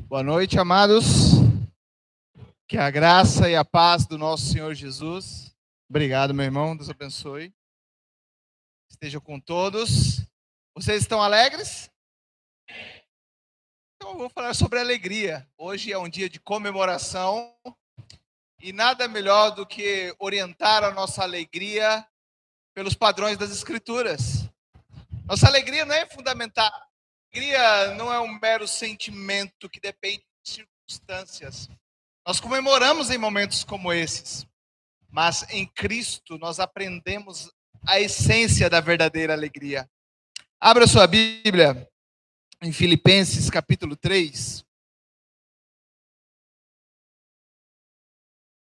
Boa noite, amados. Que a graça e a paz do nosso Senhor Jesus. Obrigado, meu irmão. Deus abençoe. Esteja com todos. Vocês estão alegres? Então eu vou falar sobre alegria. Hoje é um dia de comemoração e nada melhor do que orientar a nossa alegria pelos padrões das Escrituras. Nossa alegria não é fundamental. Alegria não é um mero sentimento que depende de circunstâncias. Nós comemoramos em momentos como esses, mas em Cristo nós aprendemos a essência da verdadeira alegria. Abra sua Bíblia em Filipenses capítulo 3.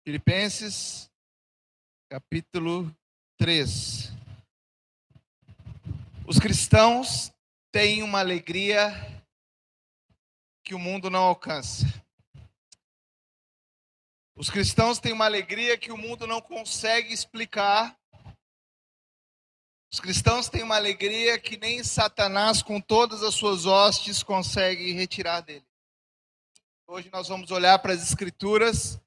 Filipenses capítulo 3. Os cristãos têm uma alegria que o mundo não alcança. Os cristãos têm uma alegria que o mundo não consegue explicar. Os cristãos têm uma alegria que nem Satanás, com todas as suas hostes, consegue retirar dele. Hoje nós vamos olhar para as Escrituras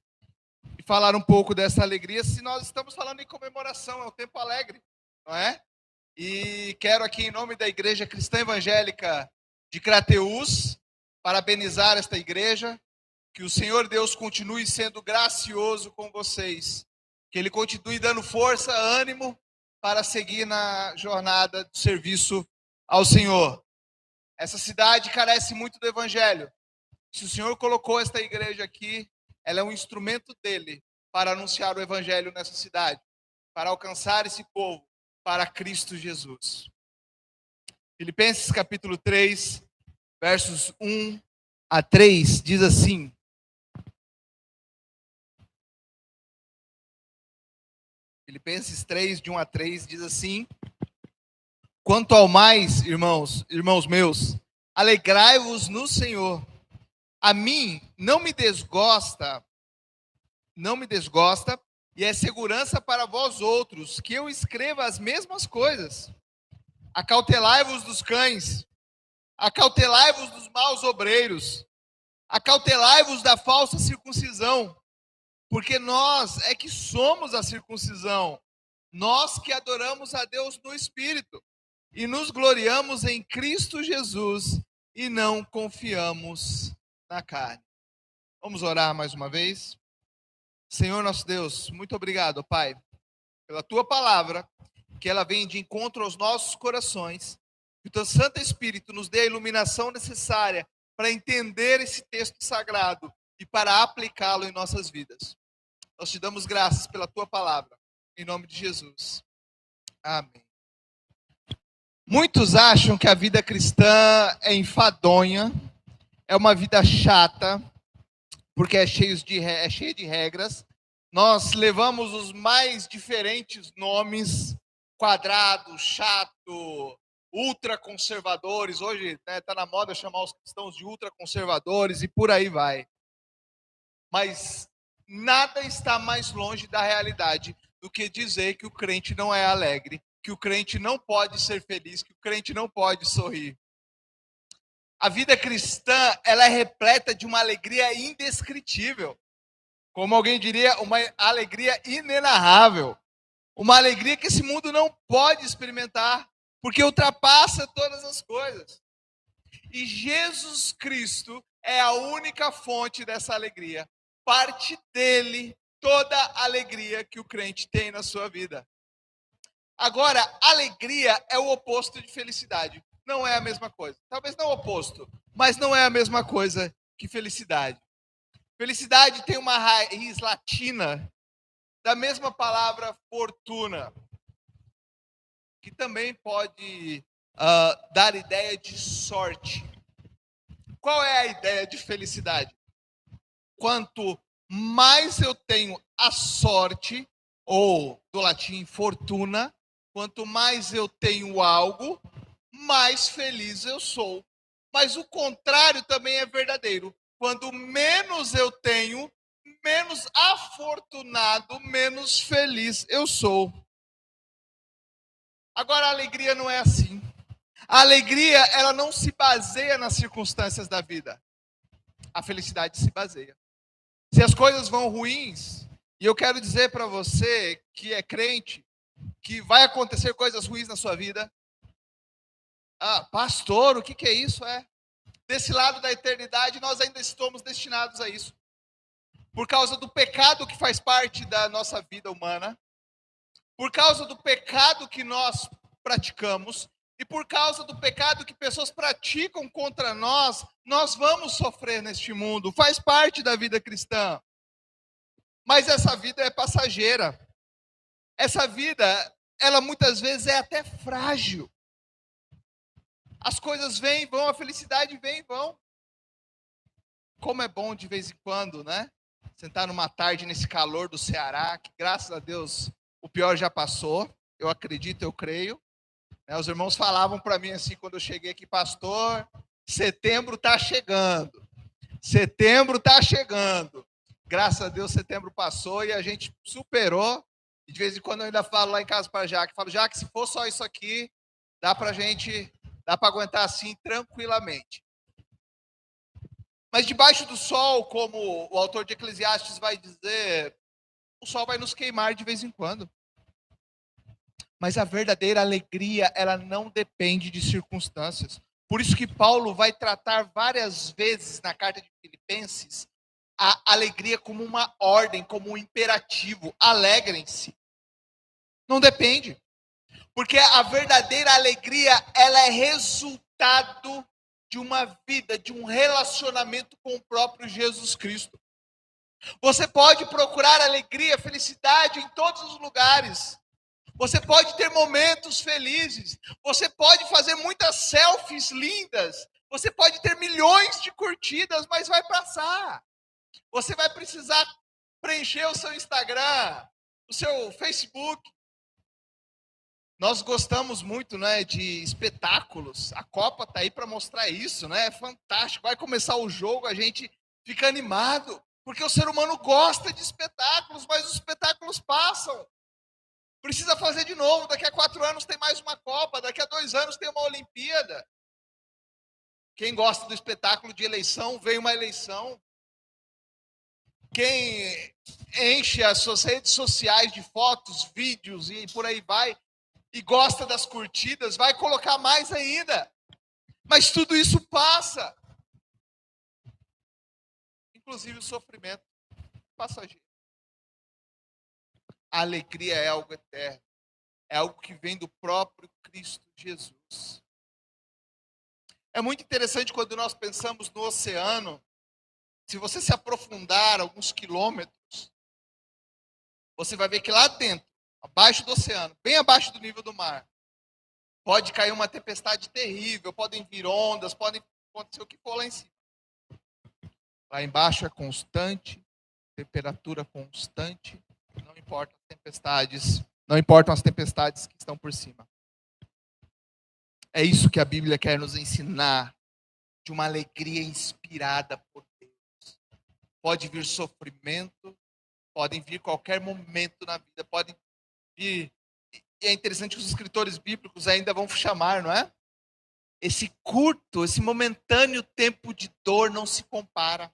e falar um pouco dessa alegria, se nós estamos falando em comemoração, é um tempo alegre, não é? E quero aqui, em nome da Igreja Cristã Evangélica de Crateús, parabenizar esta igreja. Que o Senhor Deus continue sendo gracioso com vocês. Que Ele continue dando força, ânimo para seguir na jornada do serviço ao Senhor. Essa cidade carece muito do Evangelho. Se o Senhor colocou esta igreja aqui, ela é um instrumento dEle para anunciar o Evangelho nessa cidade, para alcançar esse povo para Cristo Jesus. Filipenses capítulo 3, versos 1 a 3, diz assim: Filipenses 3, de 1 a 3, diz assim: Quanto ao mais, irmãos meus, alegrai-vos no Senhor. A mim não me desgosta, e é segurança para vós outros, que eu escreva as mesmas coisas. Acautelai-vos dos cães, acautelai-vos dos maus obreiros, acautelai-vos da falsa circuncisão. Porque nós é que somos a circuncisão, nós que adoramos a Deus no Espírito, e nos gloriamos em Cristo Jesus, e não confiamos na carne. Vamos orar mais uma vez? Senhor nosso Deus, muito obrigado, Pai, pela Tua palavra, que ela vem de encontro aos nossos corações, que o Teu Santo Espírito nos dê a iluminação necessária para entender esse texto sagrado, e para aplicá-lo em nossas vidas. Nós te damos graças pela tua palavra, em nome de Jesus. Amém. Muitos acham que a vida cristã é enfadonha, é uma vida chata, porque é cheia de regras. Nós levamos os mais diferentes nomes: quadrado, chato, ultraconservadores. Hoje está na moda chamar os cristãos de ultraconservadores e por aí vai. Mas nada está mais longe da realidade do que dizer que o crente não é alegre, que o crente não pode ser feliz, que o crente não pode sorrir. A vida cristã, ela é repleta de uma alegria indescritível. Como alguém diria, uma alegria inenarrável. Uma alegria que esse mundo não pode experimentar, porque ultrapassa todas as coisas. E Jesus Cristo é a única fonte dessa alegria. Parte dele toda a alegria que o crente tem na sua vida. Agora, alegria é o oposto de felicidade. Não é a mesma coisa. Talvez não o oposto, mas não é a mesma coisa que felicidade. Felicidade tem uma raiz latina da mesma palavra fortuna, que também pode dar ideia de sorte. Qual é a ideia de felicidade? Quanto mais eu tenho a sorte, ou do latim fortuna, quanto mais eu tenho algo, mais feliz eu sou. Mas o contrário também é verdadeiro. Quando menos eu tenho, menos afortunado, menos feliz eu sou. Agora a alegria não é assim. A alegria, ela não se baseia nas circunstâncias da vida. a felicidade se baseia. Se as coisas vão ruins, e eu quero dizer para você que é crente, que vai acontecer coisas ruins na sua vida. Ah, pastor, o que é isso? Desse lado da eternidade, nós ainda estamos destinados a isso. Por causa do pecado que faz parte da nossa vida humana, por causa do pecado que nós praticamos, e por causa do pecado que pessoas praticam contra nós, nós vamos sofrer neste mundo. Faz parte da vida cristã. Mas essa vida é passageira. Essa vida, ela muitas vezes é até frágil. As coisas vêm e vão, a felicidade vem e vão. Como é bom de vez em quando, né? Sentar numa tarde nesse calor do Ceará, que graças a Deus o pior já passou. Eu acredito, eu creio. Os irmãos falavam para mim assim, quando eu cheguei aqui, pastor, setembro está chegando. Setembro está chegando. Graças a Deus, setembro passou e a gente superou. E de vez em quando eu ainda falo lá em casa para a Jaque, falo, Jaque, se for só isso aqui, dá para aguentar assim tranquilamente. Mas debaixo do sol, como o autor de Eclesiastes vai dizer, o sol vai nos queimar de vez em quando. Mas a verdadeira alegria, ela não depende de circunstâncias. Por isso que Paulo vai tratar várias vezes na carta de Filipenses a alegria como uma ordem, como um imperativo. Alegrem-se. Não depende. Porque a verdadeira alegria, ela é resultado de uma vida, de um relacionamento com o próprio Jesus Cristo. Você pode procurar alegria, felicidade em todos os lugares. Você pode ter momentos felizes. Você pode fazer muitas selfies lindas. Você pode ter milhões de curtidas, mas vai passar. Você vai precisar preencher o seu Instagram, o seu Facebook. Nós gostamos muito, né, de espetáculos. A Copa está aí para mostrar isso, né? É fantástico. Vai começar o jogo, a gente fica animado. Porque o ser humano gosta de espetáculos, mas os espetáculos passam. Precisa fazer de novo. Daqui a 4 anos tem mais uma Copa. Daqui a 2 anos tem uma Olimpíada. Quem gosta do espetáculo de eleição, vem uma eleição. Quem enche as suas redes sociais de fotos, vídeos e por aí vai, e gosta das curtidas, vai colocar mais ainda. Mas tudo isso passa. Inclusive o sofrimento passageiro. A alegria é algo eterno. É algo que vem do próprio Cristo Jesus. É muito interessante quando nós pensamos no oceano. Se você se aprofundar alguns quilômetros, você vai ver que lá dentro, abaixo do oceano, bem abaixo do nível do mar, pode cair uma tempestade terrível, podem vir ondas, pode acontecer o que for lá em cima. Lá embaixo é constante, temperatura constante, não importam as tempestades que estão por cima. É isso que a Bíblia quer nos ensinar, de uma alegria inspirada por Deus. Pode vir sofrimento, podem vir qualquer momento na vida, podem vir. E é interessante que os escritores bíblicos ainda vão chamar, não é? Esse curto, esse momentâneo tempo de dor não se compara.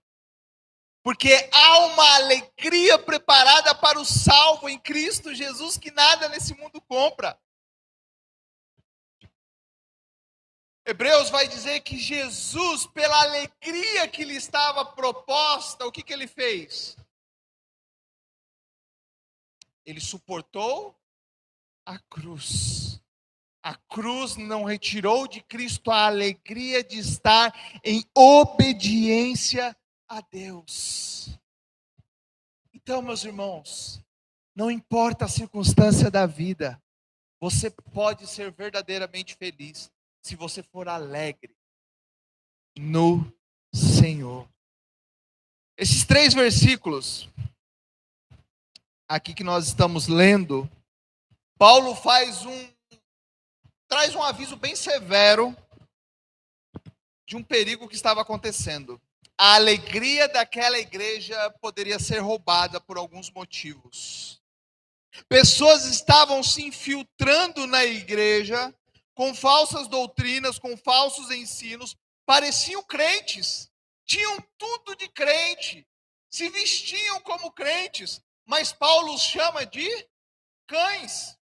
Porque há uma alegria preparada para o salvo em Cristo Jesus que nada nesse mundo compra. Hebreus vai dizer que Jesus, pela alegria que lhe estava proposta, o que ele fez? Ele suportou a cruz. A cruz não retirou de Cristo a alegria de estar em obediência a Deus. Então, meus irmãos, não importa a circunstância da vida, você pode ser verdadeiramente feliz se você for alegre no Senhor. Esses 3 versículos aqui que nós estamos lendo, Paulo traz um aviso bem severo de um perigo que estava acontecendo. A alegria daquela igreja poderia ser roubada por alguns motivos. Pessoas estavam se infiltrando na igreja com falsas doutrinas, com falsos ensinos, pareciam crentes, tinham tudo de crente, se vestiam como crentes, mas Paulo os chama de cães.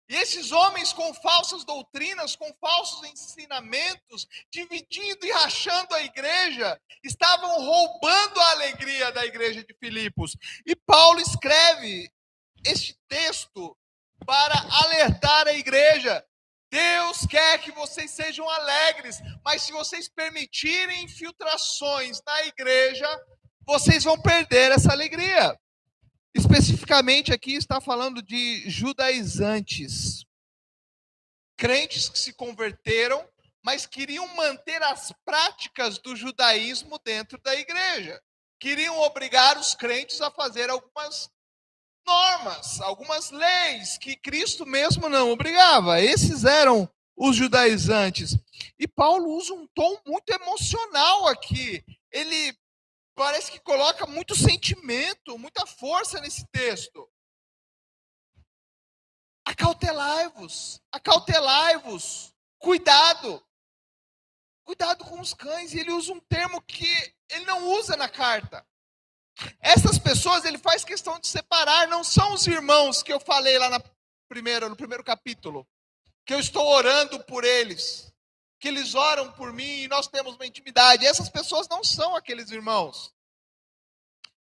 E esses homens com falsas doutrinas, com falsos ensinamentos, dividindo e rachando a igreja, estavam roubando a alegria da igreja de Filipos. E Paulo escreve este texto para alertar a igreja. Deus quer que vocês sejam alegres, mas se vocês permitirem infiltrações na igreja, vocês vão perder essa alegria. Especificamente aqui está falando de judaizantes, crentes que se converteram, mas queriam manter as práticas do judaísmo dentro da igreja. Queriam obrigar os crentes a fazer algumas normas, algumas leis que Cristo mesmo não obrigava. Esses eram os judaizantes. E Paulo usa um tom muito emocional aqui. Ele parece que coloca muito sentimento, muita força nesse texto. Acautelai-vos, cuidado com os cães. E ele usa um termo que ele não usa na carta. Essas pessoas ele faz questão de separar, não são os irmãos que eu falei lá no primeiro capítulo, que eu estou orando por eles, que eles oram por mim e nós temos uma intimidade. Essas pessoas não são aqueles irmãos.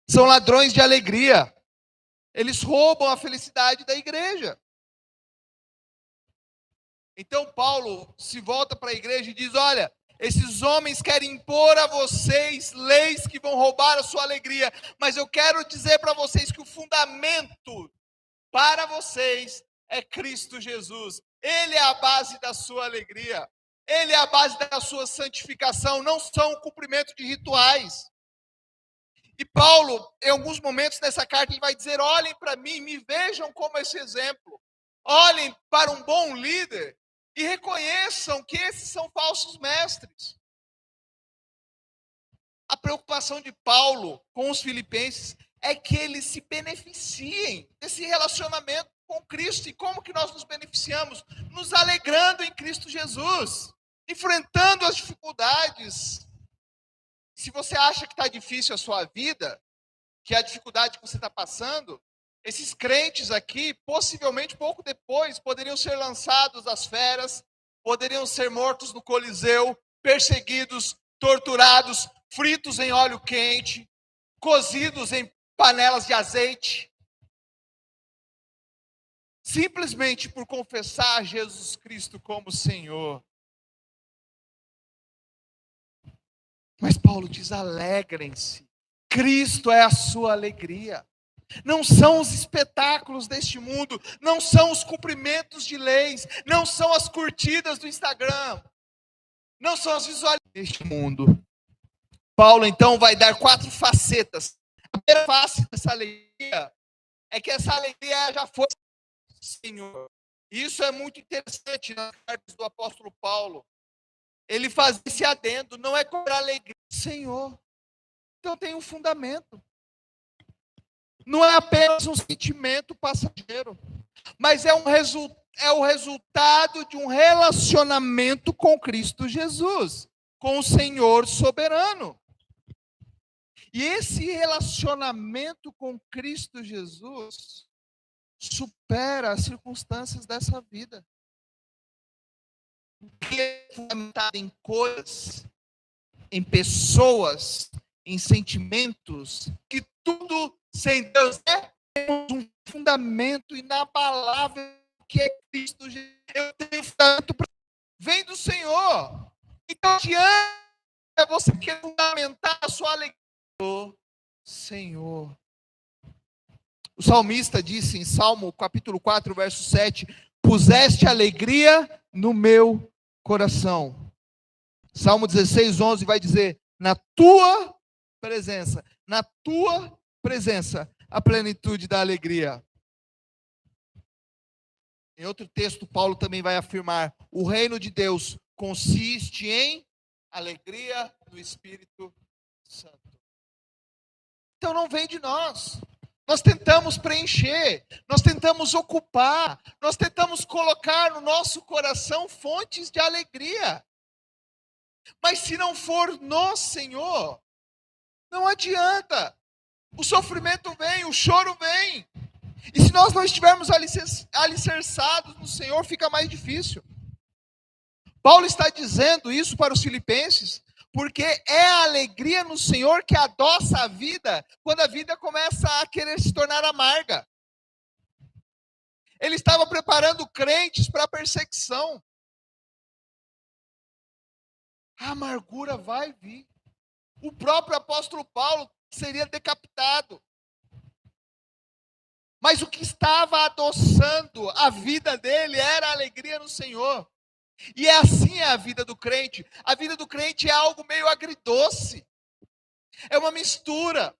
São ladrões de alegria. Eles roubam a felicidade da igreja. Então Paulo se volta para a igreja e diz: olha, esses homens querem impor a vocês leis que vão roubar a sua alegria, mas eu quero dizer para vocês que o fundamento para vocês é Cristo Jesus. Ele é a base da sua alegria. Ele é a base da sua santificação, não são o cumprimento de rituais. E Paulo, em alguns momentos nessa carta, ele vai dizer: olhem para mim, me vejam como esse exemplo. Olhem para um bom líder e reconheçam que esses são falsos mestres. A preocupação de Paulo com os filipenses é que eles se beneficiem desse relacionamento com Cristo. E como que nós nos beneficiamos? Nos alegrando em Cristo Jesus, enfrentando as dificuldades. Se você acha que está difícil a sua vida, que é a dificuldade que você está passando, esses crentes aqui, possivelmente pouco depois, poderiam ser lançados às feras, poderiam ser mortos no Coliseu, perseguidos, torturados, fritos em óleo quente, cozidos em panelas de azeite, simplesmente por confessar Jesus Cristo como Senhor. Mas Paulo diz: alegrem-se, Cristo é a sua alegria. Não são os espetáculos deste mundo, não são os cumprimentos de leis, não são as curtidas do Instagram, não são as visualizações deste mundo. Paulo então vai dar 4 facetas. A primeira face dessa alegria é que essa alegria já foi Senhor. Isso é muito interessante nas cartas do apóstolo Paulo. Ele faz esse adendo, não é com alegria, Senhor. Então tem um fundamento. Não é apenas um sentimento passageiro, mas é o resultado de um relacionamento com Cristo Jesus, com o Senhor soberano. E esse relacionamento com Cristo Jesus supera as circunstâncias dessa vida. É fundamentado em coisas, em pessoas, em sentimentos, que tudo sem Deus temos um fundamento inabalável que é Cristo Jesus. Eu tenho fundamento vem do Senhor. Então, adianta você quer fundamentar a sua alegria do Senhor. O salmista disse em Salmo capítulo 4, verso 7: puseste alegria no meu coração. Salmo 16, 11 vai dizer: na tua presença, a plenitude da alegria. Em outro texto, Paulo também vai afirmar: o reino de Deus consiste em alegria do Espírito Santo. Então não vem de nós. Nós tentamos preencher, nós tentamos ocupar, nós tentamos colocar no nosso coração fontes de alegria. Mas se não for no Senhor, Não adianta. O sofrimento vem, o choro vem. E se nós não estivermos alicerçados no Senhor, fica mais difícil. Paulo está dizendo isso para os filipenses, porque é a alegria no Senhor que adoça a vida, quando a vida começa a querer se tornar amarga. Ele estava preparando crentes para a perseguição. A amargura vai vir. O próprio apóstolo Paulo seria decapitado. Mas o que estava adoçando a vida dele era a alegria no Senhor. E é assim a vida do crente. A vida do crente é algo meio agridoce. É uma mistura.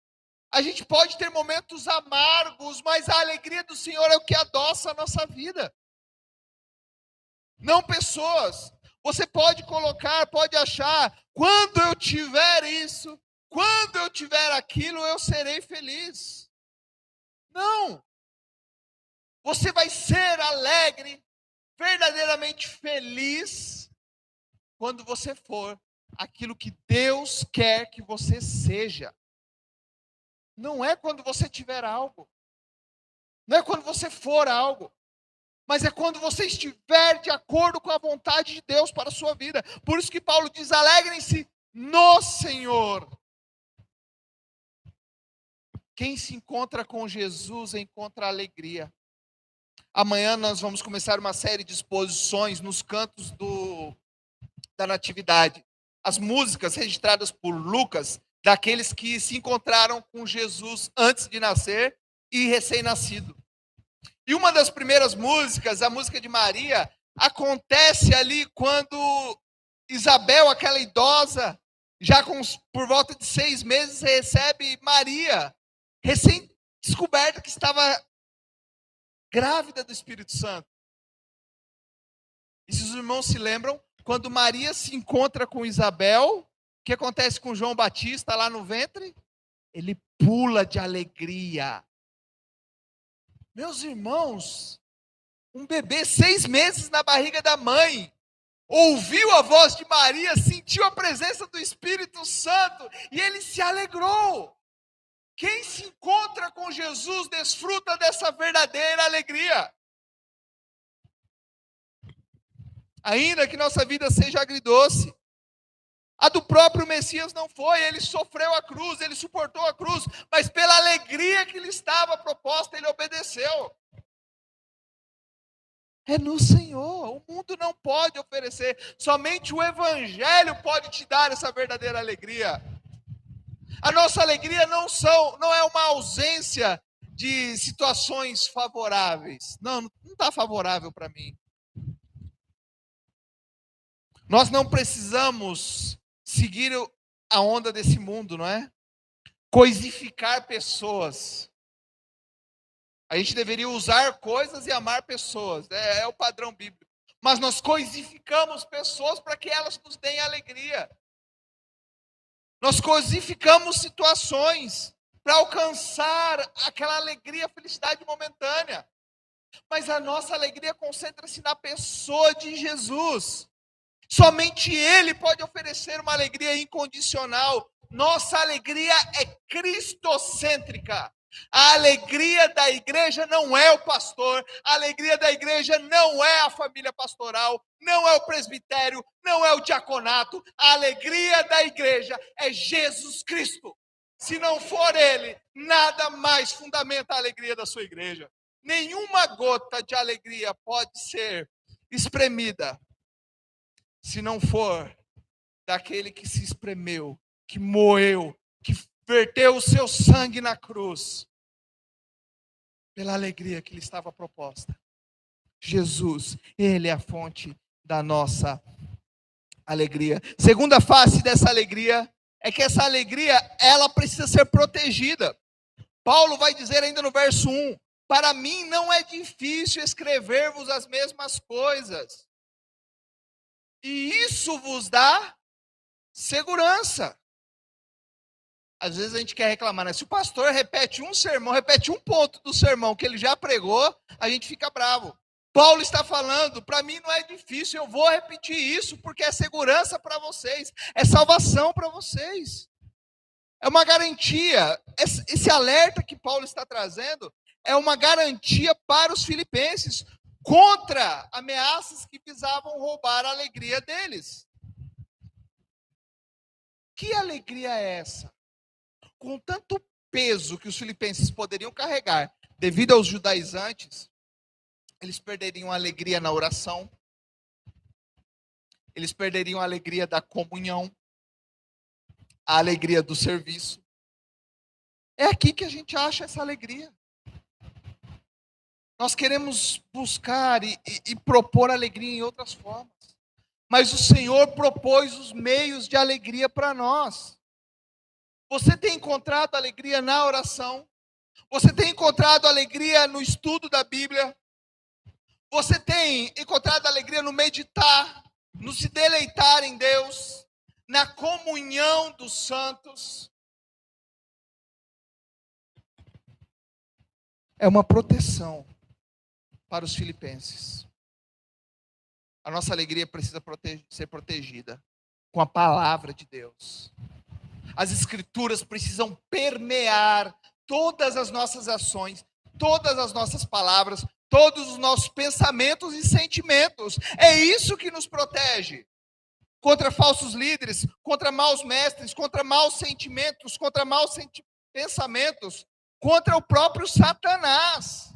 A gente pode ter momentos amargos, mas a alegria do Senhor é o que adoça a nossa vida. Não pessoas. Você pode colocar, pode achar, quando eu tiver isso, quando eu tiver aquilo, eu serei feliz. Não. Você vai ser alegre, verdadeiramente feliz, quando você for aquilo que Deus quer que você seja. Não é quando você tiver algo. Não é quando você for algo. Mas é quando você estiver de acordo com a vontade de Deus para a sua vida. Por isso que Paulo diz, alegrem-se no Senhor. Quem se encontra com Jesus encontra alegria. Amanhã nós vamos começar uma série de exposições nos cantos da Natividade. As músicas registradas por Lucas, daqueles que se encontraram com Jesus antes de nascer e recém-nascido. E uma das primeiras músicas, a música de Maria, acontece ali quando Isabel, aquela idosa, já por volta de 6 meses, recebe Maria, recém-descoberta que estava grávida do Espírito Santo. E se os irmãos se lembram, quando Maria se encontra com Isabel, o que acontece com João Batista lá no ventre? Ele pula de alegria. Meus irmãos, um bebê 6 meses na barriga da mãe, ouviu a voz de Maria, sentiu a presença do Espírito Santo e ele se alegrou. Quem se encontra com Jesus desfruta dessa verdadeira alegria. Ainda que nossa vida seja agridoce. A do próprio Messias não foi, ele sofreu a cruz, ele suportou a cruz, mas pela alegria que lhe estava proposta, ele obedeceu. É no Senhor, o mundo não pode oferecer, somente o Evangelho pode te dar essa verdadeira alegria. A nossa alegria não é uma ausência de situações favoráveis. Não está favorável para mim. Nós não precisamos seguir a onda desse mundo, não é? Coisificar pessoas. A gente deveria usar coisas e amar pessoas. É o padrão bíblico. Mas nós coisificamos pessoas para que elas nos deem alegria. Nós cosificamos situações para alcançar aquela alegria, felicidade momentânea. Mas a nossa alegria concentra-se na pessoa de Jesus. Somente Ele pode oferecer uma alegria incondicional. Nossa alegria é cristocêntrica. A alegria da igreja não é o pastor, a alegria da igreja não é a família pastoral, não é o presbitério, não é o diaconato. A alegria da igreja é Jesus Cristo. Se não for Ele, nada mais fundamenta a alegria da sua igreja. Nenhuma gota de alegria pode ser espremida se não for daquele que se espremeu, que moeu, que verteu o seu sangue na cruz, pela alegria que lhe estava proposta. Jesus, Ele é a fonte da nossa alegria. Segunda face dessa alegria é que essa alegria, ela precisa ser protegida. Paulo vai dizer ainda no verso 1, para mim não é difícil escrever-vos as mesmas coisas. E isso vos dá segurança. Às vezes a gente quer reclamar, né? Se o pastor repete um sermão, repete um ponto do sermão que ele já pregou, a gente fica bravo. Paulo está falando, para mim não é difícil, eu vou repetir isso porque é segurança para vocês, é salvação para vocês. É uma garantia. Esse alerta que Paulo está trazendo é uma garantia para os filipenses contra ameaças que visavam roubar a alegria deles. Que alegria é essa? Com tanto peso que os filipenses poderiam carregar devido aos judaizantes, eles perderiam a alegria na oração, eles perderiam a alegria da comunhão, a alegria do serviço. É aqui que a gente acha essa alegria. Nós queremos buscar e propor alegria em outras formas. Mas o Senhor propôs os meios de alegria para nós. Você tem encontrado alegria na oração? Você tem encontrado alegria no estudo da Bíblia? Você tem encontrado alegria no meditar, no se deleitar em Deus, na comunhão dos santos? É uma proteção para os filipenses. A nossa alegria precisa ser protegida com a palavra de Deus. As escrituras precisam permear todas as nossas ações, todas as nossas palavras, todos os nossos pensamentos e sentimentos. É isso que nos protege contra falsos líderes, contra maus mestres, contra maus sentimentos, contra maus pensamentos, contra o próprio Satanás.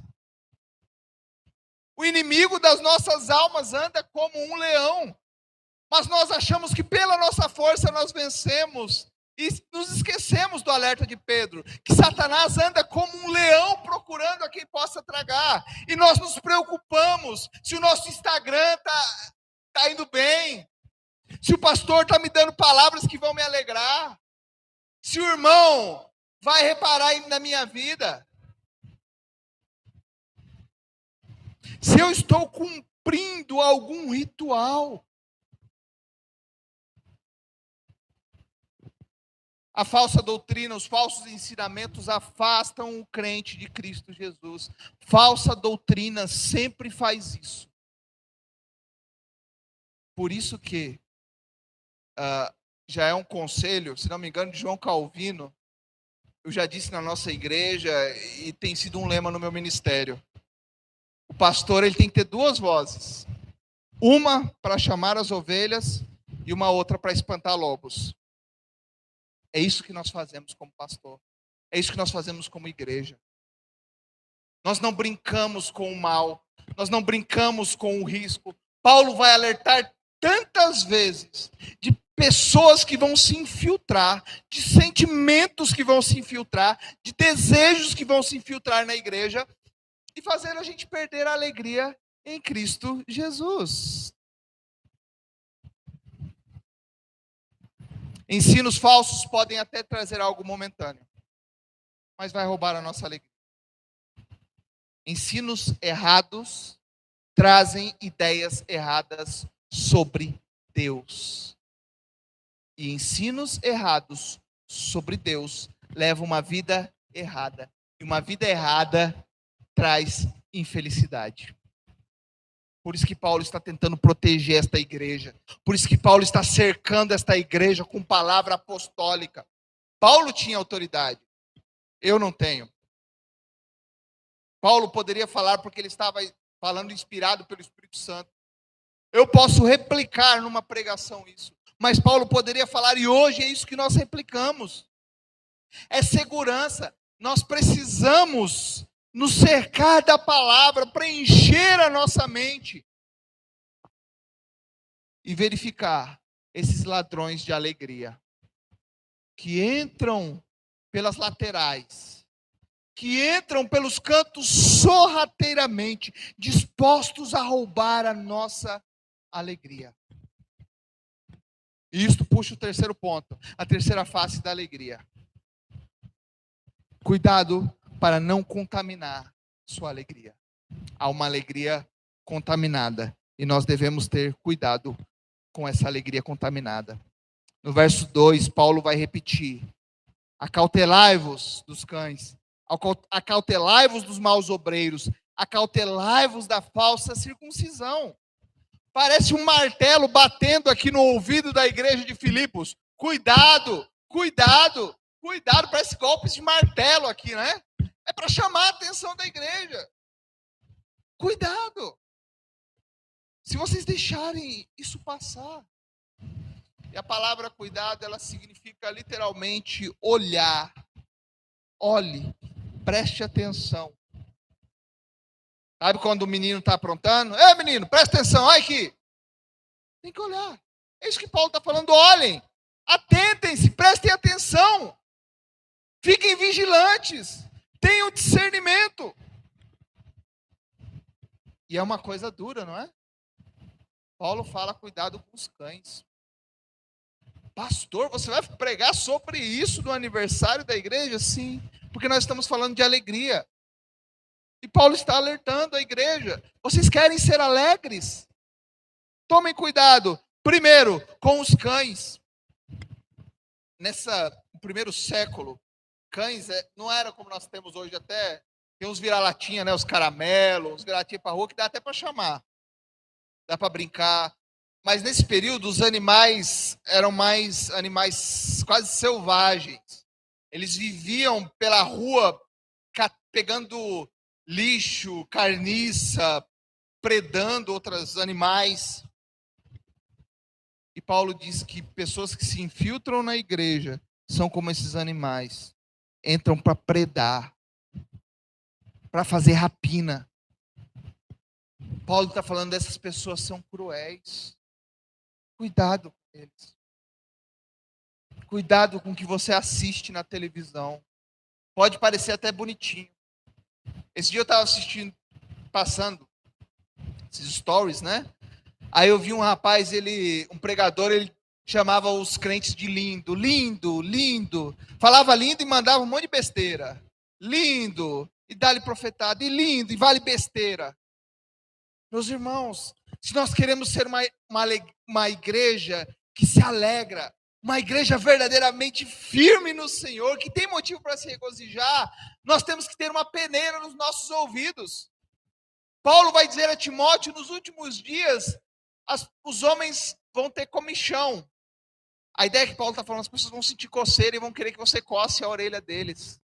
O inimigo das nossas almas anda como um leão, mas nós achamos que pela nossa força nós vencemos e nos esquecemos do alerta de Pedro, que Satanás anda como um leão procurando a quem possa tragar, e nós nos preocupamos se o nosso Instagram tá indo bem, se o pastor está me dando palavras que vão me alegrar, se o irmão vai reparar na minha vida, se eu estou cumprindo algum ritual. A falsa doutrina, os falsos ensinamentos afastam o crente de Cristo Jesus. Falsa doutrina sempre faz isso. Por isso que já é um conselho, se não me engano, de João Calvino. Eu já disse na nossa igreja e tem sido um lema no meu ministério. O pastor ele tem que ter duas vozes. Uma para chamar as ovelhas e uma outra para espantar lobos. É isso que nós fazemos como pastor. É isso que nós fazemos como igreja. Nós não brincamos com o mal. Nós não brincamos com o risco. Paulo vai alertar tantas vezes de pessoas que vão se infiltrar, de sentimentos que vão se infiltrar, de desejos que vão se infiltrar na igreja e fazer a gente perder a alegria em Cristo Jesus. Ensinos falsos podem até trazer algo momentâneo, mas vai roubar a nossa alegria. Ensinos errados trazem ideias erradas sobre Deus. E ensinos errados sobre Deus levam uma vida errada. E uma vida errada traz infelicidade. Por isso que Paulo está tentando proteger esta igreja. Por isso que Paulo está cercando esta igreja com palavra apostólica. Paulo tinha autoridade. Eu não tenho. Paulo poderia falar porque ele estava falando inspirado pelo Espírito Santo. Eu posso replicar numa pregação isso. Mas Paulo poderia falar, e hoje é isso que nós replicamos. É segurança. Nós precisamos nos cercar da palavra, preencher a nossa mente e verificar esses ladrões de alegria que entram pelas laterais, que entram pelos cantos sorrateiramente, dispostos a roubar a nossa alegria. E isto puxa o terceiro ponto, a terceira face da alegria. Cuidado para não contaminar sua alegria. Há uma alegria contaminada e nós devemos ter cuidado com essa alegria contaminada. No verso 2, Paulo vai repetir: acautelai-vos dos cães, acautelai-vos dos maus obreiros, acautelai-vos da falsa circuncisão. Parece um martelo batendo aqui no ouvido da igreja de Filipos. Cuidado, cuidado. Cuidado, parece golpes de martelo aqui, né? É para chamar a atenção da igreja. Cuidado. Se vocês deixarem isso passar. E a palavra cuidado, ela significa literalmente olhar. Olhe, preste atenção. Sabe quando o menino está aprontando? Ei, menino, presta atenção, olha aqui. Tem que olhar. É isso que Paulo está falando. Olhem, atentem-se, prestem atenção. Fiquem vigilantes. Tenham discernimento. E é uma coisa dura, não é? Paulo fala, cuidado com os cães. Pastor, você vai pregar sobre isso no aniversário da igreja? Sim, porque nós estamos falando de alegria. E Paulo está alertando a igreja. Vocês querem ser alegres? Tomem cuidado. Primeiro, com os cães. No primeiro século, cães não era como nós temos hoje até. Tem uns vira-latinha, né? Os caramelos, uns vira-latinha para rua que dá até para chamar. Dá para brincar. Mas nesse período, os animais eram mais animais quase selvagens. Eles viviam pela rua pegando lixo, carniça, predando outros animais. E Paulo diz que pessoas que se infiltram na igreja são como esses animais. Entram para predar, para fazer rapina. Paulo está falando dessas pessoas são cruéis. Cuidado com eles. Cuidado com o que você assiste na televisão. Pode parecer até bonitinho. Esse dia eu estava assistindo, passando esses stories, né? Aí eu vi um rapaz, um pregador, ele chamava os crentes de lindo, lindo, lindo. Falava lindo e mandava um monte de besteira. Lindo, e dá-lhe profetado, e lindo, e vale besteira. Meus irmãos, se nós queremos ser uma igreja que se alegra, uma igreja verdadeiramente firme no Senhor, que tem motivo para se regozijar, nós temos que ter uma peneira nos nossos ouvidos. Paulo vai dizer a Timóteo, nos últimos dias, os homens vão ter comichão. A ideia que Paulo está falando, as pessoas vão sentir coceira e vão querer que você coce a orelha deles.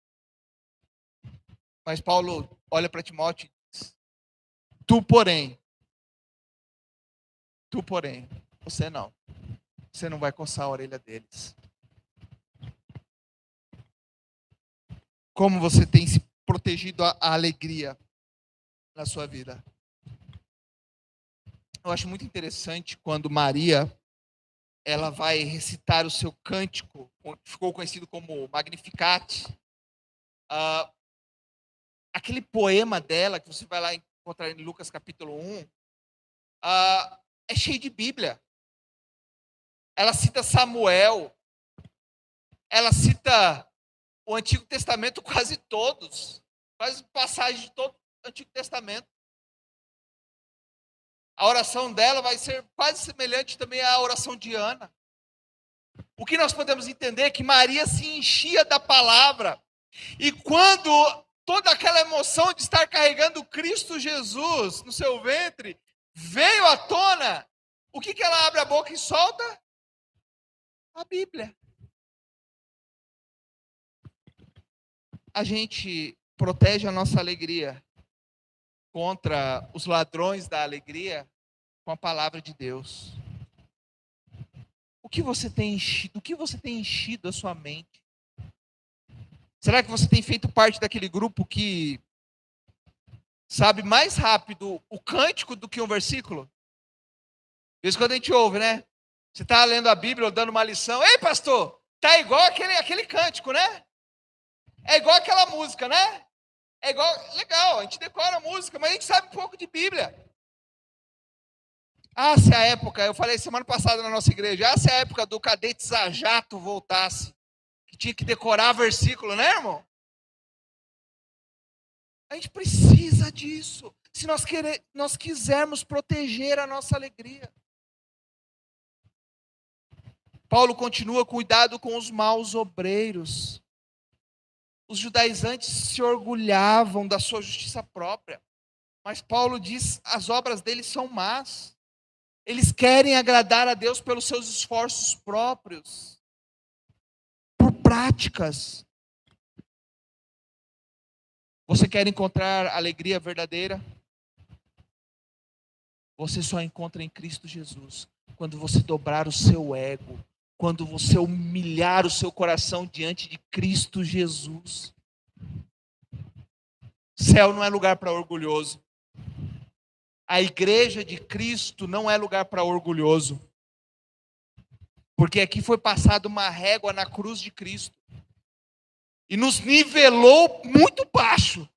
Mas Paulo olha para Timóteo e diz, tu, porém, você não. Você não vai coçar a orelha deles. Como você tem se protegido a alegria na sua vida? Eu acho muito interessante quando Maria, ela vai recitar o seu cântico, que ficou conhecido como Magnificat. Aquele poema dela, que você vai lá encontrar em Lucas capítulo 1, é cheio de Bíblia. Ela cita Samuel, ela cita o Antigo Testamento quase todos, quase passagens de todo o Antigo Testamento. A oração dela vai ser quase semelhante também à oração de Ana. O que nós podemos entender é que Maria se enchia da palavra, e quando toda aquela emoção de estar carregando Cristo Jesus no seu ventre veio à tona, o que ela abre a boca e solta? A Bíblia. A gente protege a nossa alegria contra os ladrões da alegria com a palavra de Deus. O que você tem enchido a sua mente? Será que você tem feito parte daquele grupo que sabe mais rápido o cântico do que um versículo? Às vezes quando a gente ouve, né? Você está lendo a Bíblia ou dando uma lição. Ei, pastor, tá igual aquele cântico, né? É igual aquela música, né? É igual, legal, a gente decora a música, mas a gente sabe um pouco de Bíblia. Se a época, eu falei semana passada na nossa igreja, se a época do cadete Zajato voltasse, que tinha que decorar versículo, né, irmão? A gente precisa disso, se nós quisermos proteger a nossa alegria. Paulo continua, cuidado com os maus obreiros. Os judaizantes se orgulhavam da sua justiça própria, mas Paulo diz, as obras deles são más. Eles querem agradar a Deus pelos seus esforços próprios, por práticas. Você quer encontrar alegria verdadeira? Você só encontra em Cristo Jesus quando você dobrar o seu ego, quando você humilhar o seu coração diante de Cristo Jesus. Céu não é lugar para orgulhoso. A igreja de Cristo não é lugar para orgulhoso. Porque aqui foi passada uma régua na cruz de Cristo. E nos nivelou muito baixo.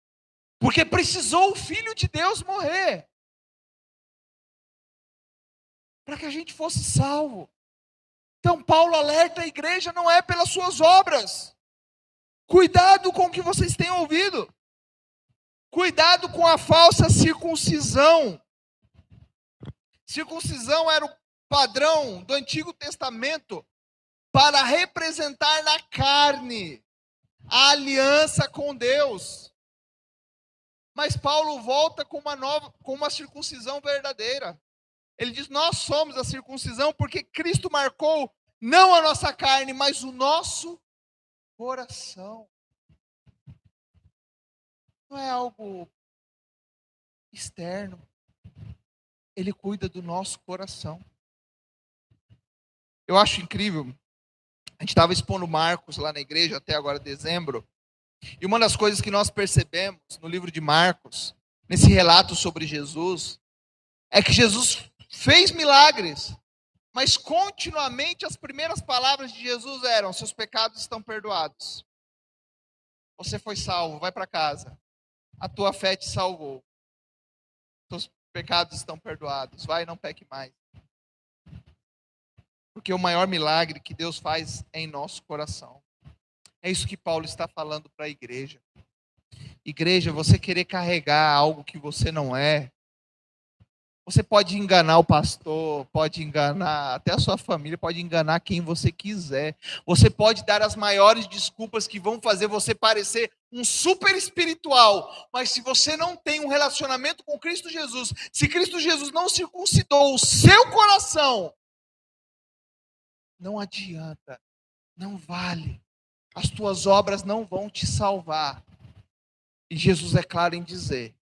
Porque precisou o Filho de Deus morrer. Para que a gente fosse salvo. Então Paulo alerta a igreja, não é pelas suas obras. Cuidado com o que vocês têm ouvido. Cuidado com a falsa circuncisão. Circuncisão era o padrão do Antigo Testamento para representar na carne a aliança com Deus. Mas Paulo volta com uma circuncisão verdadeira. Ele diz, nós somos a circuncisão porque Cristo marcou não a nossa carne, mas o nosso coração. Não é algo externo. Ele cuida do nosso coração. Eu acho incrível. A gente estava expondo Marcos lá na igreja até agora dezembro. E uma das coisas que nós percebemos no livro de Marcos, nesse relato sobre Jesus, é que Jesus fez milagres. Mas continuamente as primeiras palavras de Jesus eram, seus pecados estão perdoados. Você foi salvo, vai para casa. A tua fé te salvou. Seus pecados estão perdoados. Vai, não peque mais. Porque o maior milagre que Deus faz é em nosso coração. É isso que Paulo está falando para a igreja. Igreja, você querer carregar algo que você não é. Você pode enganar o pastor, pode enganar até a sua família, pode enganar quem você quiser. Você pode dar as maiores desculpas que vão fazer você parecer um super espiritual. Mas se você não tem um relacionamento com Cristo Jesus, se Cristo Jesus não circuncidou o seu coração, não adianta, não vale. As tuas obras não vão te salvar. E Jesus é claro em dizer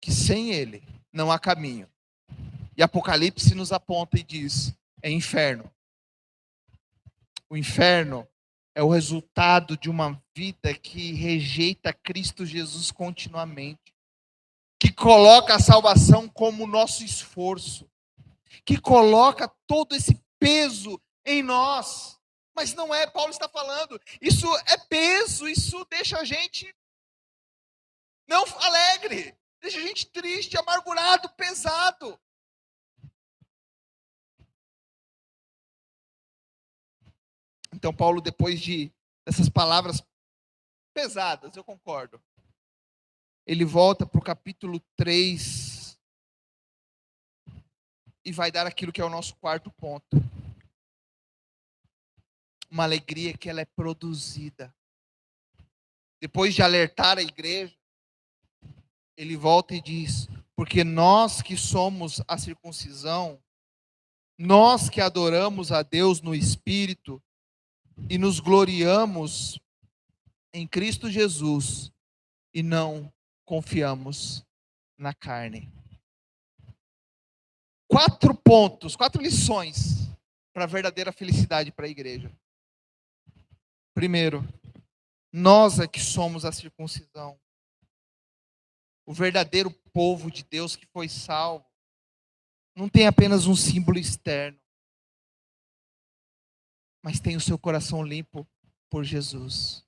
que sem Ele não há caminho. E Apocalipse nos aponta e diz, é inferno. O inferno é o resultado de uma vida que rejeita Cristo Jesus continuamente. Que coloca a salvação como nosso esforço. Que coloca todo esse peso em nós. Mas não é, Paulo está falando. Isso é peso, isso deixa a gente não alegre. Deixa a gente triste, amargurado, pesado. Então, Paulo, depois dessas palavras pesadas, eu concordo, ele volta para o capítulo 3 e vai dar aquilo que é o nosso quarto ponto. Uma alegria que ela é produzida. Depois de alertar a igreja, ele volta e diz, porque nós que somos a circuncisão, nós que adoramos a Deus no Espírito, e nos gloriamos em Cristo Jesus e não confiamos na carne. 4 pontos, 4 lições para a verdadeira felicidade para a igreja. Primeiro, nós é que somos a circuncisão. O verdadeiro povo de Deus que foi salvo não tem apenas um símbolo externo, mas tem o seu coração limpo por Jesus.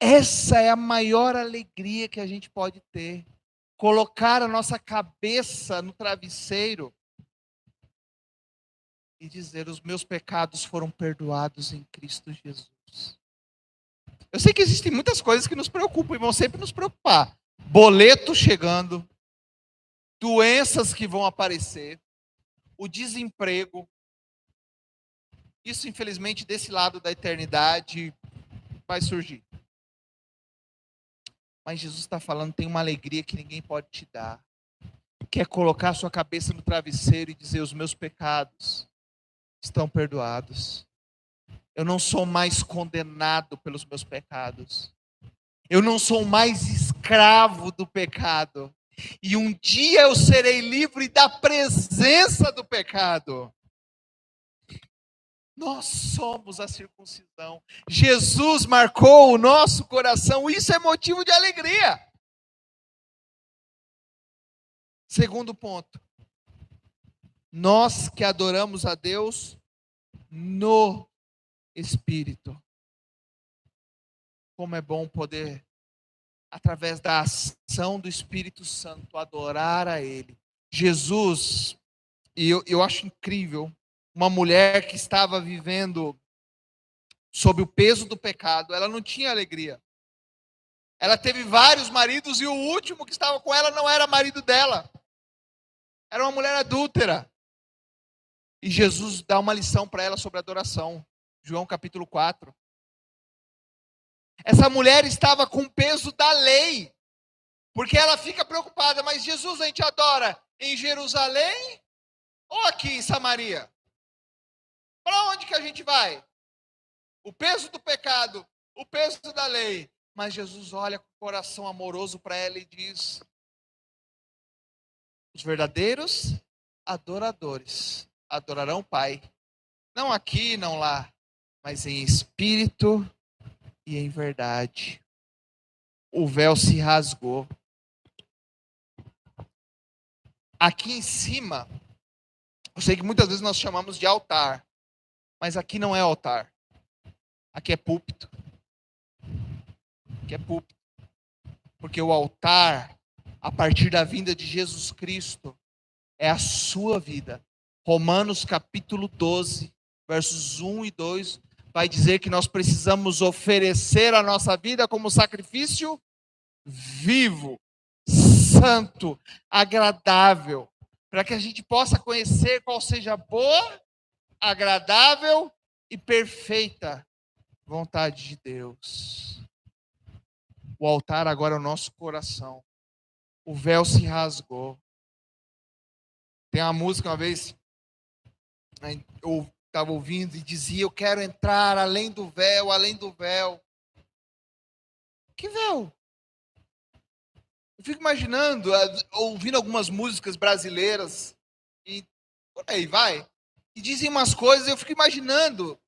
Essa é a maior alegria que a gente pode ter. Colocar a nossa cabeça no travesseiro e dizer, os meus pecados foram perdoados em Cristo Jesus. Eu sei que existem muitas coisas que nos preocupam e vão sempre nos preocupar. Boleto chegando, doenças que vão aparecer, o desemprego. Isso, infelizmente, desse lado da eternidade vai surgir. Mas Jesus está falando, tem uma alegria que ninguém pode te dar. Que é colocar a sua cabeça no travesseiro e dizer, os meus pecados estão perdoados. Eu não sou mais condenado pelos meus pecados. Eu não sou mais escravo do pecado. E um dia eu serei livre da presença do pecado. Nós somos a circuncisão. Jesus marcou o nosso coração. Isso é motivo de alegria. Segundo ponto. Nós que adoramos a Deus no Espírito. Como é bom poder, através da ação do Espírito Santo, adorar a Ele. Jesus, e eu acho incrível, uma mulher que estava vivendo sob o peso do pecado, ela não tinha alegria. Ela teve vários maridos e o último que estava com ela não era marido dela. Era uma mulher adúltera. E Jesus dá uma lição para ela sobre adoração. João capítulo 4. Essa mulher estava com o peso da lei. Porque ela fica preocupada, mas Jesus a gente adora em Jerusalém ou aqui em Samaria? Para onde que a gente vai? O peso do pecado, o peso da lei. Mas Jesus olha com o coração amoroso para ela e diz: os verdadeiros adoradores adorarão o Pai. Não aqui, não lá, mas em espírito e em verdade. O véu se rasgou. Aqui em cima, eu sei que muitas vezes nós chamamos de altar, mas aqui não é altar. Aqui é púlpito. Aqui é púlpito. Porque o altar, a partir da vinda de Jesus Cristo, é a sua vida. Romanos capítulo 12, versos 1 e 2, vai dizer que nós precisamos oferecer a nossa vida como sacrifício vivo, santo, agradável, para que a gente possa conhecer qual seja a boa, agradável e perfeita vontade de Deus. O altar agora é o nosso coração. O véu se rasgou. Tem uma música uma vez, eu estava ouvindo e dizia: eu quero entrar além do véu, além do véu. Que véu? Eu fico imaginando, ouvindo algumas músicas brasileiras, e por aí vai, e dizem umas coisas, eu fico imaginando.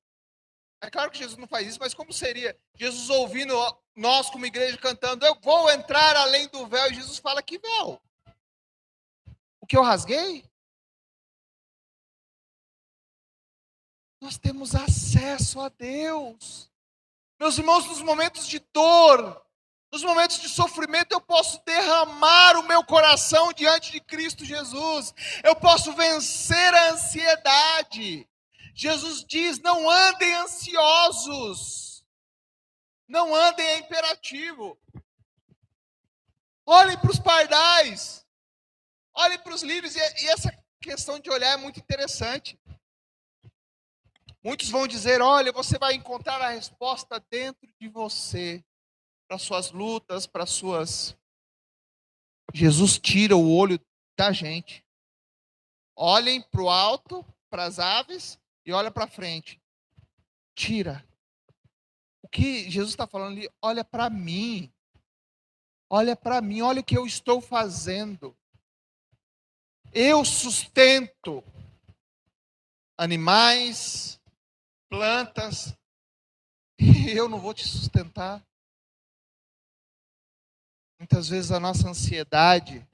É claro que Jesus não faz isso, mas como seria Jesus ouvindo nós como igreja cantando: eu vou entrar além do véu, e Jesus fala: que véu? O que eu rasguei? Nós temos acesso a Deus. Meus irmãos, nos momentos de dor, nos momentos de sofrimento, eu posso derramar o meu coração diante de Cristo Jesus. Eu posso vencer a ansiedade. Jesus diz: não andem ansiosos. Não andem é imperativo. Olhem para os pardais. Olhem para os lírios. E essa questão de olhar é muito interessante. Muitos vão dizer: olha, você vai encontrar a resposta dentro de você, para suas lutas, para suas... Jesus tira o olho da gente. Olhem para o alto, para as aves, e olha para frente. Tira. O que Jesus está falando ali? Olha para mim. Olha para mim, olha o que eu estou fazendo. Eu sustento animais, plantas, e eu não vou te sustentar. Muitas vezes a nossa ansiedade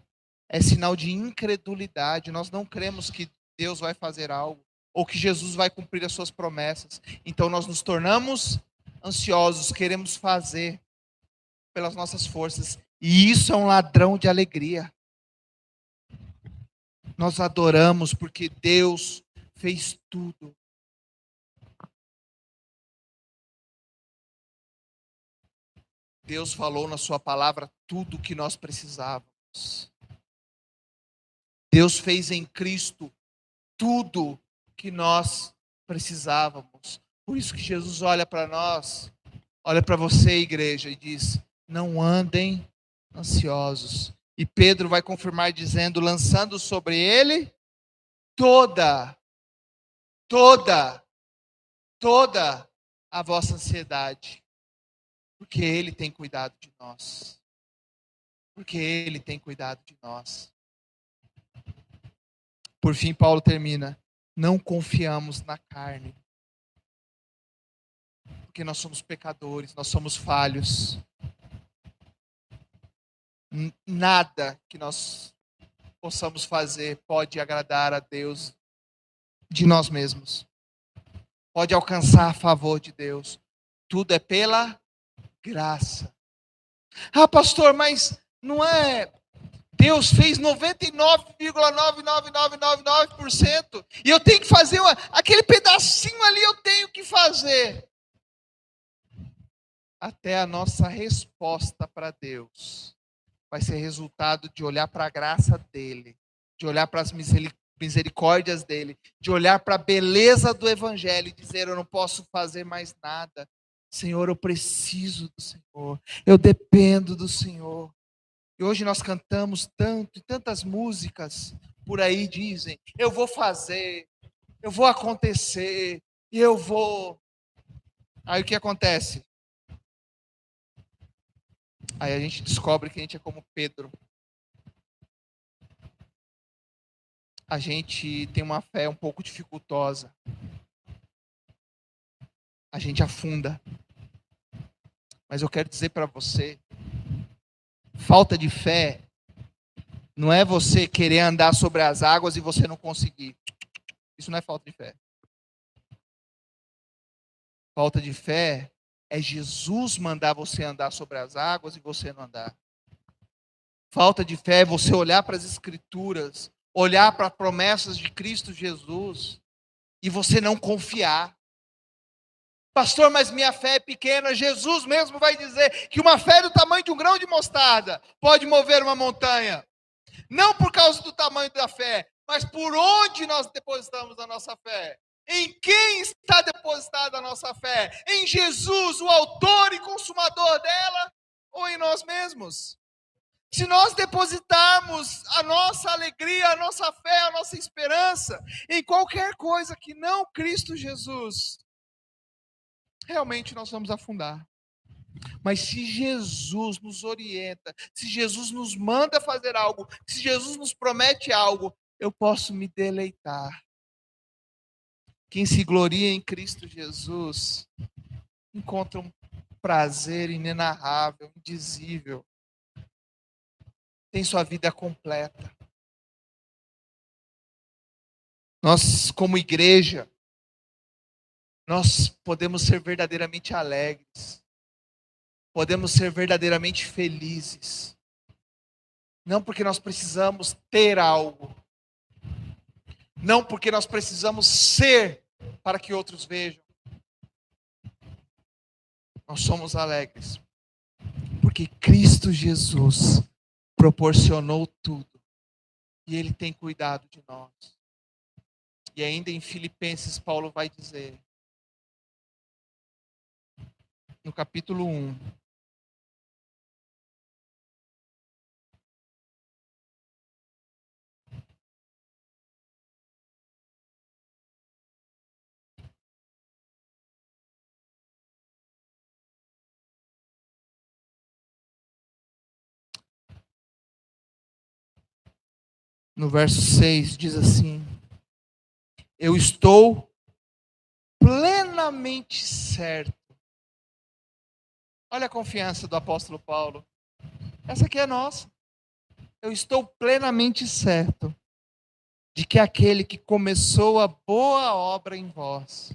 é sinal de incredulidade. Nós não cremos que Deus vai fazer algo, ou que Jesus vai cumprir as suas promessas. Então nós nos tornamos ansiosos, queremos fazer pelas nossas forças. E isso é um ladrão de alegria. Nós adoramos porque Deus fez tudo. Deus falou na sua palavra tudo o que nós precisávamos. Deus fez em Cristo tudo que nós precisávamos. Por isso que Jesus olha para nós, olha para você, igreja, e diz: não andem ansiosos. E Pedro vai confirmar dizendo: lançando sobre ele toda a vossa ansiedade, porque Ele tem cuidado de nós. Porque Ele tem cuidado de nós. Por fim, Paulo termina: não confiamos na carne, porque nós somos pecadores, nós somos falhos. Nada que nós possamos fazer pode agradar a Deus de nós mesmos, pode alcançar a favor de Deus. Tudo é pela graça. Ah, pastor, mas não é... Deus fez 99,99999% e eu tenho que fazer aquele pedacinho ali, eu tenho que fazer. Até a nossa resposta para Deus vai ser resultado de olhar para a graça dele, de olhar para as misericórdias dele, de olhar para a beleza do evangelho e dizer: eu não posso fazer mais nada. Senhor, eu preciso do Senhor, eu dependo do Senhor. E hoje nós cantamos tanto, e tantas músicas por aí dizem: eu vou fazer, eu vou acontecer, e eu vou. Aí o que acontece? Aí a gente descobre que a gente é como Pedro. A gente tem uma fé um pouco dificultosa. A gente afunda. Mas eu quero dizer para você, falta de fé não é você querer andar sobre as águas e você não conseguir. Isso não é falta de fé. Falta de fé é Jesus mandar você andar sobre as águas e você não andar. Falta de fé é você olhar para as Escrituras, olhar para as promessas de Cristo Jesus e você não confiar. Pastor, mas minha fé é pequena. Jesus mesmo vai dizer que uma fé do tamanho de um grão de mostarda pode mover uma montanha. Não por causa do tamanho da fé, mas por onde nós depositamos a nossa fé. Em quem está depositada a nossa fé? Em Jesus, o autor e consumador dela, ou em nós mesmos? Se nós depositarmos a nossa alegria, a nossa fé, a nossa esperança em qualquer coisa que não Cristo Jesus, realmente nós vamos afundar. Mas se Jesus nos orienta, se Jesus nos manda fazer algo, se Jesus nos promete algo, eu posso me deleitar. Quem se gloria em Cristo Jesus encontra um prazer inenarrável, indizível. Tem sua vida completa. Nós, como igreja, nós podemos ser verdadeiramente alegres. Podemos ser verdadeiramente felizes. Não porque nós precisamos ter algo. Não porque nós precisamos ser para que outros vejam. Nós somos alegres porque Cristo Jesus proporcionou tudo. E Ele tem cuidado de nós. E ainda em Filipenses, Paulo vai dizer, no capítulo 1, no verso 6, diz assim: eu estou plenamente certo. Olha a confiança do apóstolo Paulo. Essa aqui é nossa. Eu estou plenamente certo de que aquele que começou a boa obra em vós,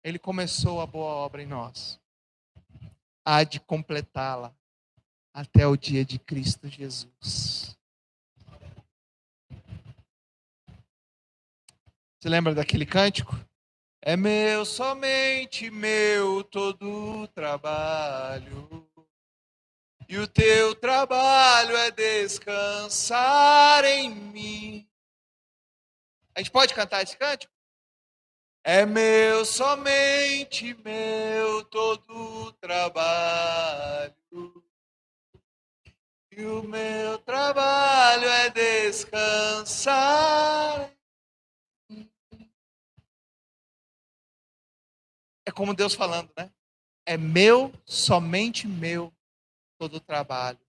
ele começou a boa obra em nós, há de completá-la até o dia de Cristo Jesus. Você lembra daquele cântico? É meu, somente meu, todo o trabalho. E o teu trabalho é descansar em mim. A gente pode cantar esse cântico? É meu, somente meu, todo o trabalho. E o meu trabalho é descansar. É como Deus falando, né? É meu, somente meu, todo o trabalho.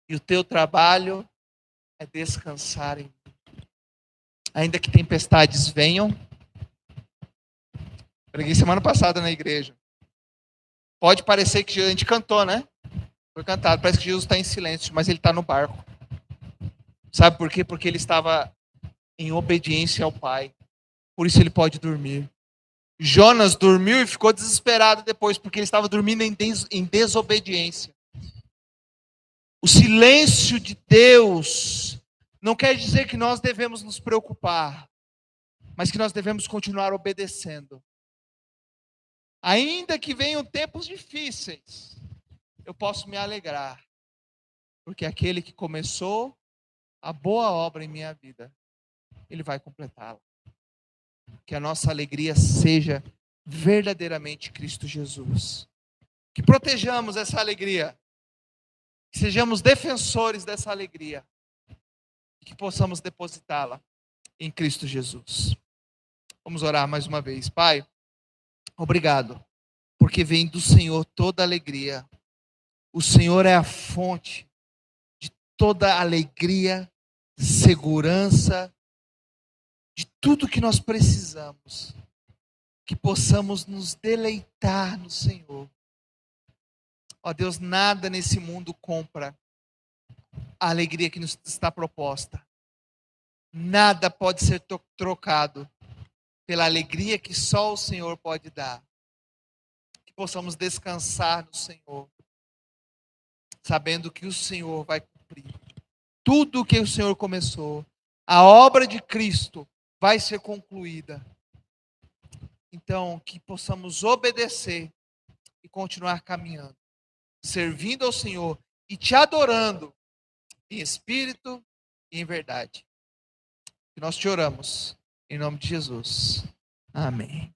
E o teu trabalho é descansar em mim. Ainda que tempestades venham. Preguei semana passada na igreja. Pode parecer que a gente cantou, né? Foi cantado. Parece que Jesus está em silêncio, mas ele está no barco. Sabe por quê? Porque ele estava em obediência ao Pai. Por isso ele pode dormir. Jonas dormiu e ficou desesperado depois, porque ele estava dormindo em desobediência. O silêncio de Deus não quer dizer que nós devemos nos preocupar, mas que nós devemos continuar obedecendo. Ainda que venham tempos difíceis, eu posso me alegrar, porque aquele que começou a boa obra em minha vida, ele vai completá-la. Que a nossa alegria seja verdadeiramente Cristo Jesus. Que protejamos essa alegria, que sejamos defensores dessa alegria, e que possamos depositá-la em Cristo Jesus. Vamos orar mais uma vez. Pai, obrigado, porque vem do Senhor toda alegria. O Senhor é a fonte de toda alegria, segurança, de tudo que nós precisamos. Que possamos nos deleitar no Senhor. Ó Deus, nada nesse mundo compra a alegria que nos está proposta. Nada pode ser trocado pela alegria que só o Senhor pode dar. Que possamos descansar no Senhor, sabendo que o Senhor vai cumprir tudo o que o Senhor começou. A obra de Cristo vai ser concluída. Então, que possamos obedecer e continuar caminhando, servindo ao Senhor e te adorando em espírito e em verdade. Que nós te oramos em nome de Jesus. Amém.